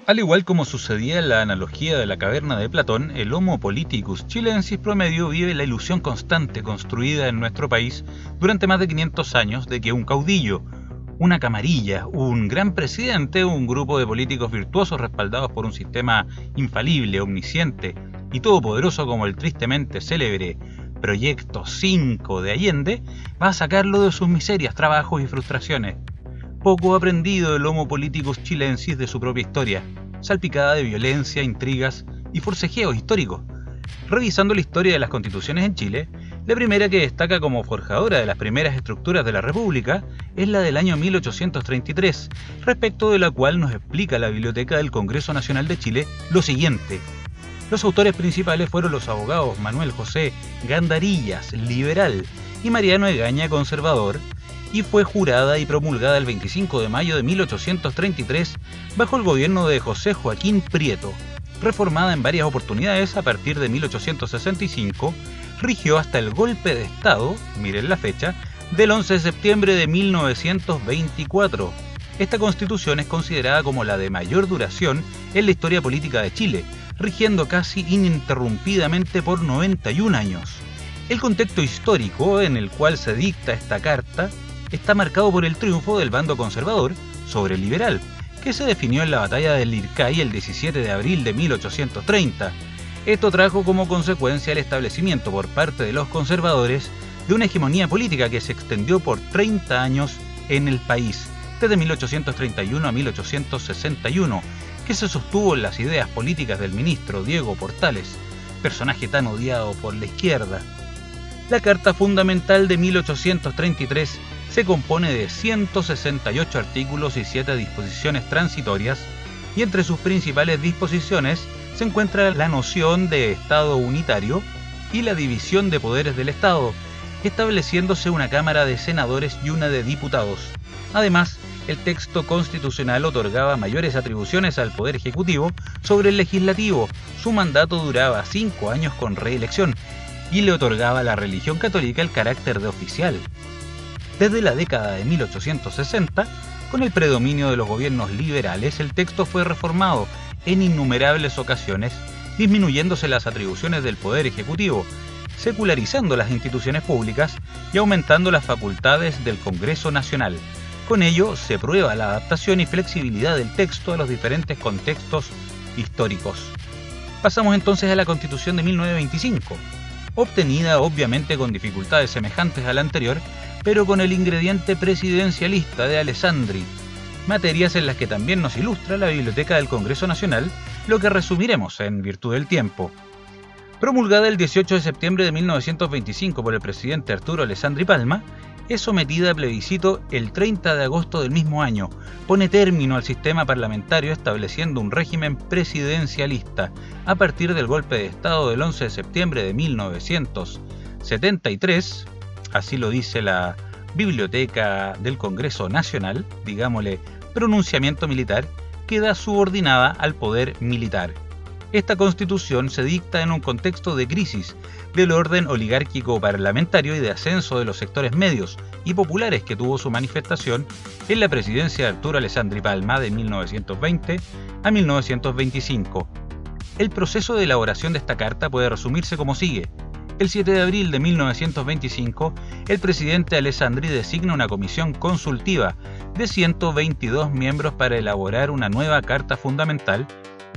Al igual como sucedía en la analogía de la caverna de Platón, el Homo politicus chilensis promedio vive la ilusión constante construida en nuestro país durante más de 500 años de que un caudillo, una camarilla, un gran presidente, un grupo de políticos virtuosos respaldados por un sistema infalible, omnisciente y todopoderoso como el tristemente célebre Proyecto 5 de Allende, va a sacarlo de sus miserias, trabajos y frustraciones. Poco ha aprendido el Homo politicus chilensis de su propia historia, salpicada de violencia, intrigas y forcejeos históricos. Revisando la historia de las constituciones en Chile, la primera que destaca como forjadora de las primeras estructuras de la República es la del año 1833, respecto de la cual nos explica la Biblioteca del Congreso Nacional de Chile lo siguiente. Los autores principales fueron los abogados Manuel José Gandarillas, liberal, y Mariano Egaña, conservador, y fue jurada y promulgada el 25 de mayo de 1833 bajo el gobierno de José Joaquín Prieto. Reformada en varias oportunidades a partir de 1865, rigió hasta el golpe de Estado, miren la fecha, del 11 de septiembre de 1924. Esta constitución es considerada como la de mayor duración en la historia política de Chile, rigiendo casi ininterrumpidamente por 91 años. El contexto histórico en el cual se dicta esta carta está marcado por el triunfo del bando conservador sobre el liberal, que se definió en la batalla del Lircay el 17 de abril de 1830. Esto trajo como consecuencia el establecimiento por parte de los conservadores de una hegemonía política que se extendió por 30 años en el país, desde 1831 a 1861, que se sostuvo en las ideas políticas del ministro Diego Portales, personaje tan odiado por la izquierda. La Carta Fundamental de 1833 se compone de 168 artículos y 7 disposiciones transitorias, y entre sus principales disposiciones se encuentra la noción de Estado unitario y la división de poderes del Estado, estableciéndose una Cámara de Senadores y una de Diputados. Además, el texto constitucional otorgaba mayores atribuciones al Poder Ejecutivo sobre el Legislativo. Su mandato duraba 5 años con reelección y le otorgaba a la religión católica el carácter de oficial. Desde la década de 1860, con el predominio de los gobiernos liberales, el texto fue reformado en innumerables ocasiones, disminuyéndose las atribuciones del Poder Ejecutivo, secularizando las instituciones públicas y aumentando las facultades del Congreso Nacional. Con ello se prueba la adaptación y flexibilidad del texto a los diferentes contextos históricos. Pasamos entonces a la Constitución de 1925, obtenida obviamente con dificultades semejantes a la anterior, pero con el ingrediente presidencialista de Alessandri, materias en las que también nos ilustra la Biblioteca del Congreso Nacional, lo que resumiremos en virtud del tiempo. Promulgada el 18 de septiembre de 1925 por el presidente Arturo Alessandri Palma, es sometida a plebiscito el 30 de agosto del mismo año. Pone término al sistema parlamentario estableciendo un régimen presidencialista a partir del golpe de Estado del 11 de septiembre de 1973, así lo dice la Biblioteca del Congreso Nacional, digámosle pronunciamiento militar, queda subordinada al poder militar. Esta constitución se dicta en un contexto de crisis del orden oligárquico parlamentario y de ascenso de los sectores medios y populares que tuvo su manifestación en la presidencia de Arturo Alessandri Palma de 1920 a 1925. El proceso de elaboración de esta carta puede resumirse como sigue. El 7 de abril de 1925, el presidente Alessandri designa una comisión consultiva de 122 miembros para elaborar una nueva carta fundamental,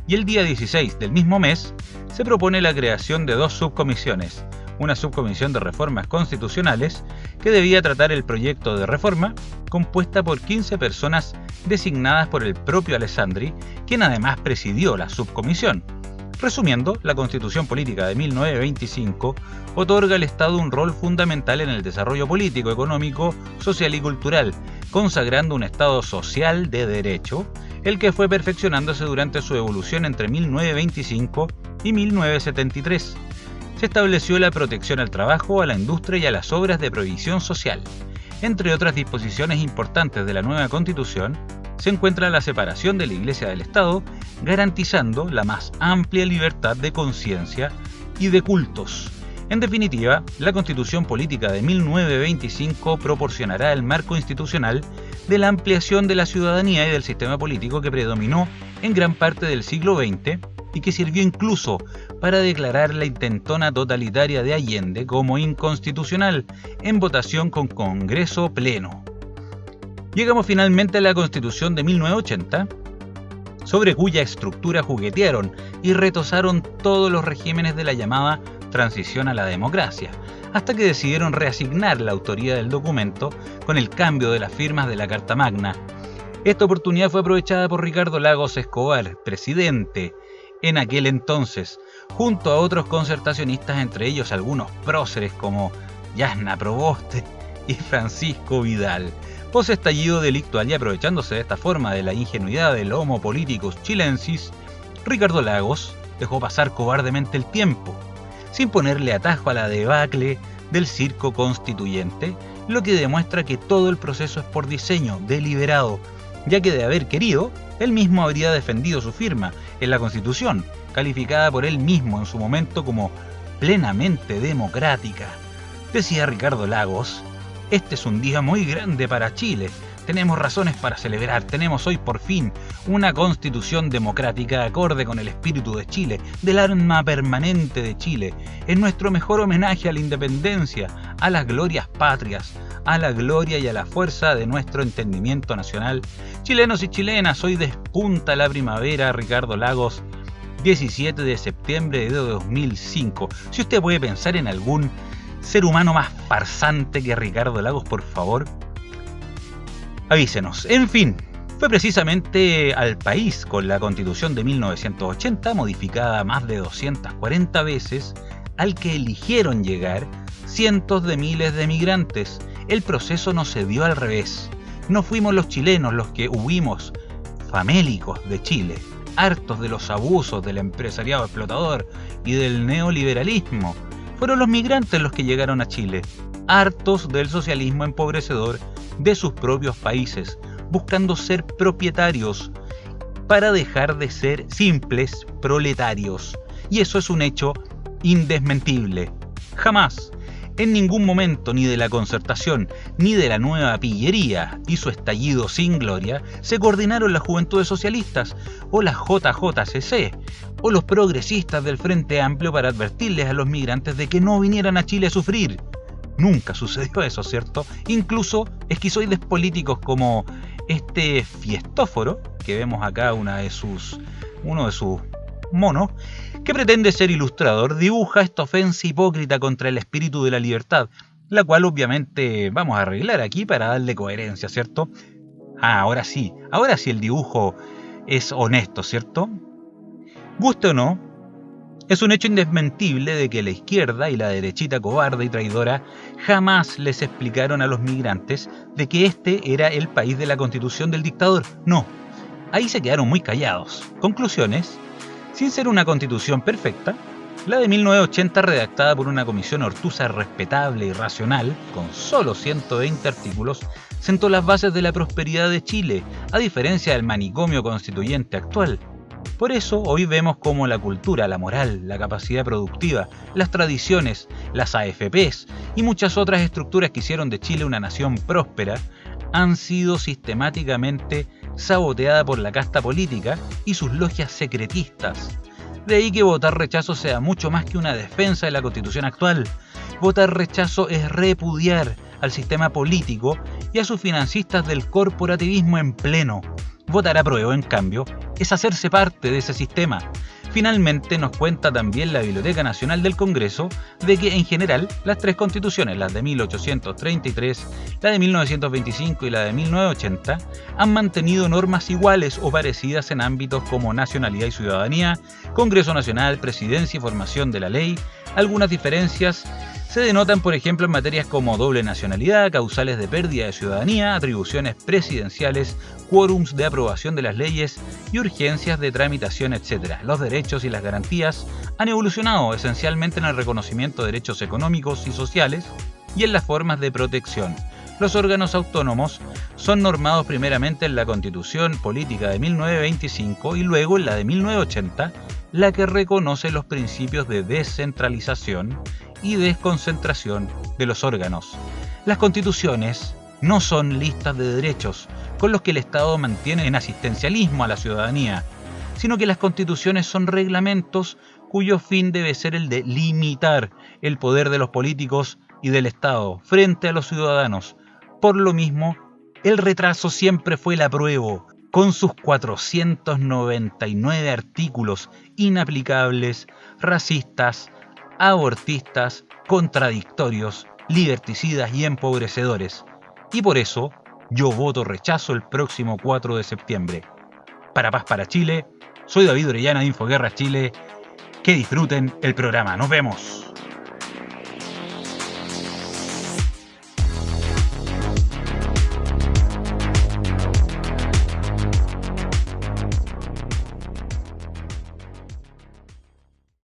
y el día 16 del mismo mes se propone la creación de 2 subcomisiones, una subcomisión de reformas constitucionales que debía tratar el proyecto de reforma, compuesta por 15 personas designadas por el propio Alessandri, quien además presidió la subcomisión. Resumiendo, la Constitución Política de 1925 otorga al Estado un rol fundamental en el desarrollo político, económico, social y cultural, consagrando un Estado social de derecho, el que fue perfeccionándose durante su evolución entre 1925 y 1973. Se estableció la protección al trabajo, a la industria y a las obras de provisión social. Entre otras disposiciones importantes de la nueva Constitución, se encuentra la separación de la Iglesia del Estado, garantizando la más amplia libertad de conciencia y de cultos. En definitiva, la Constitución Política de 1925 proporcionará el marco institucional de la ampliación de la ciudadanía y del sistema político que predominó en gran parte del siglo XX y que sirvió incluso para declarar la intentona totalitaria de Allende como inconstitucional en votación con Congreso pleno. Llegamos finalmente a la Constitución de 1980, sobre cuya estructura juguetearon y retozaron todos los regímenes de la llamada transición a la democracia, hasta que decidieron reasignar la autoría del documento con el cambio de las firmas de la Carta Magna. Esta oportunidad fue aprovechada por Ricardo Lagos Escobar, presidente en aquel entonces, junto a otros concertacionistas, entre ellos algunos próceres como Yasna Proboste y Francisco Vidal. Post-estallido delictual y aprovechándose de esta forma de la ingenuidad del Homo Politicus Chilensis, Ricardo Lagos dejó pasar cobardemente el tiempo, sin ponerle atajo a la debacle del circo constituyente, lo que demuestra que todo el proceso es por diseño, deliberado, ya que de haber querido, él mismo habría defendido su firma en la Constitución, calificada por él mismo en su momento como plenamente democrática. Decía Ricardo Lagos: este es un día muy grande para Chile. Tenemos razones para celebrar. Tenemos hoy por fin una constitución democrática acorde con el espíritu de Chile, del alma permanente de Chile. Es nuestro mejor homenaje a la independencia, a las glorias patrias, a la gloria y a la fuerza de nuestro entendimiento nacional. Chilenos y chilenas, hoy despunta la primavera. Ricardo Lagos, 17 de septiembre de 2005. Si usted puede pensar en algún ser humano más farsante que Ricardo Lagos, por favor, avísenos. En fin, fue precisamente al país con la Constitución de 1980, modificada más de 240 veces, al que eligieron llegar cientos de miles de migrantes. El proceso no se dio al revés. No fuimos los chilenos los que huimos famélicos de Chile, hartos de los abusos del empresariado explotador y del neoliberalismo. Fueron los migrantes los que llegaron a Chile, hartos del socialismo empobrecedor de sus propios países, buscando ser propietarios para dejar de ser simples proletarios. Y eso es un hecho indesmentible. Jamás, en ningún momento, ni de la Concertación, ni de la Nueva Pillería y su estallido sin gloria, se coordinaron las Juventudes Socialistas o las JJCC o los progresistas del Frente Amplio para advertirles a los migrantes de que no vinieran a Chile a sufrir. Nunca sucedió eso, ¿cierto? Incluso esquizoides políticos como este Fiestóforo, que vemos acá uno de sus monos, que pretende ser ilustrador, dibuja esta ofensa hipócrita contra el espíritu de la libertad, la cual obviamente vamos a arreglar aquí para darle coherencia, ¿cierto? Ahora sí el dibujo es honesto, ¿cierto? Guste o no, es un hecho indesmentible de que la izquierda y la derechita cobarde y traidora jamás les explicaron a los migrantes de que este era el país de la Constitución del dictador. No, ahí se quedaron muy callados. Conclusiones: sin ser una constitución perfecta, la de 1980, redactada por una comisión ortuza respetable y racional, con solo 120 artículos, sentó las bases de la prosperidad de Chile, a diferencia del manicomio constituyente actual. Por eso hoy vemos cómo la cultura, la moral, la capacidad productiva, las tradiciones, las AFPs y muchas otras estructuras que hicieron de Chile una nación próspera han sido sistemáticamente saboteadas por la casta política y sus logias secretistas. De ahí que votar rechazo sea mucho más que una defensa de la Constitución actual. Votar rechazo es repudiar al sistema político y a sus financistas del corporativismo en pleno. Votar apruebo, en cambio, es hacerse parte de ese sistema. Finalmente nos cuenta también la Biblioteca Nacional del Congreso de que en general las tres constituciones, las de 1833, la de 1925 y la de 1980, han mantenido normas iguales o parecidas en ámbitos como nacionalidad y ciudadanía, Congreso Nacional, presidencia y formación de la ley. Algunas diferencias se denotan, por ejemplo, en materias como doble nacionalidad, causales de pérdida de ciudadanía, atribuciones presidenciales, quórums de aprobación de las leyes y urgencias de tramitación, etc. Los derechos y las garantías han evolucionado esencialmente en el reconocimiento de derechos económicos y sociales y en las formas de protección. Los órganos autónomos son normados primeramente en la Constitución Política de 1925 y luego en la de 1980, la que reconoce los principios de descentralización y desconcentración de los órganos. Las constituciones no son listas de derechos con los que el Estado mantiene en asistencialismo a la ciudadanía. sino que las constituciones son reglamentos cuyo fin debe ser el de limitar el poder de los políticos y del Estado frente a los ciudadanos. Por lo mismo, el retraso siempre fue el apruebo, con sus 499 artículos inaplicables, racistas, abortistas, contradictorios, liberticidas y empobrecedores. Y por eso, yo voto rechazo el próximo 4 de septiembre. Para Paz para Chile, soy David Orellana de Infoguerra Chile. Que disfruten el programa. ¡Nos vemos!